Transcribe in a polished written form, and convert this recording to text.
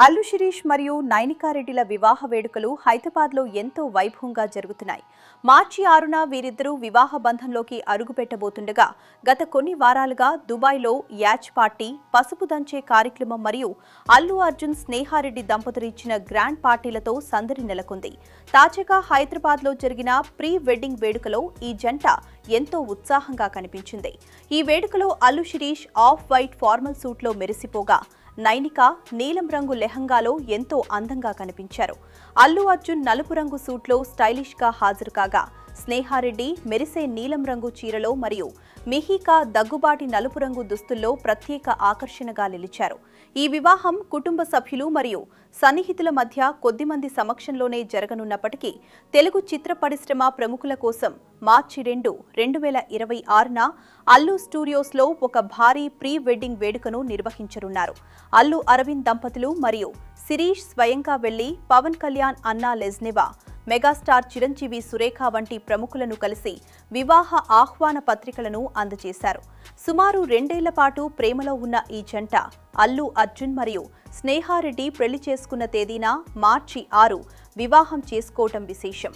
అల్లు శిరీష్ మరియు నైనికా రెడ్డిల వివాహ వేడుకలు హైదరాబాద్లో ఎంతో వైభవంగా జరుగుతున్నాయి. మార్చి 6న వీరిద్దరూ వివాహ బంధంలోకి అడుగుపెట్టబోతుండగా గత కొన్ని వారాలుగా దుబాయ్లో యాచ్ పార్టీ, పసుపు దంచే కార్యక్రమం మరియు అల్లు అర్జున్ స్నేహారెడ్డి దంపతులు ఇచ్చిన గ్రాండ్ పార్టీలతో సందడి నెలకొంది. తాజాగా హైదరాబాద్లో జరిగిన ప్రీ వెడ్డింగ్ వేడుకలో ఈ జంట ఎంతో ఉత్సాహంగా కనిపించింది. ఈ వేడుకలో Allu Sirish off white formal సూట్లో మెరిసిపోగా నైనిక నీలం రంగు లెహంగాలో ఎంతో అందంగా కనిపించారు. అల్లు అర్జున్ నలుపు రంగు సూట్లో స్టైలిష్ గా హాజరు కాగా స్నేహారెడ్డి మెరిసే నీలం రంగు చీరలో మరియు మిహికా దగ్గుబాటి నలుపు రంగు దుస్తుల్లో ప్రత్యేక ఆకర్షణగా నిలిచారు. ఈ వివాహం కుటుంబ సభ్యులు మరియు సన్నిహితుల మధ్య కొద్దిమంది సమక్షంలోనే జరగనున్నప్పటికీ తెలుగు చిత్ర పరిశ్రమ ప్రముఖుల కోసం మార్చి 2, 2026న అల్లు స్టూడియోస్లో ఒక భారీ ప్రీ వెడ్డింగ్ వేడుకను నిర్వహించనున్నారు. అల్లు అరవింద్ దంపతులు మరియు శిరీష్ స్వయంగా వెళ్లి పవన్ కళ్యాణ్, అన్నా లెజ్నెవా, మెగాస్టార్ చిరంజీవి, సురేఖ వంటి ప్రముఖులను కలిసి వివాహ ఆహ్వాన పత్రికలను అందజేశారు. సుమారు 2 ఏళ్ల పాటు ప్రేమలో ఉన్న ఈ జంట అల్లు అర్జున్ మరియు స్నేహారెడ్డి పెళ్లి చేసుకున్న తేదీన మార్చి 6 వివాహం చేసుకోవటం విశేషం.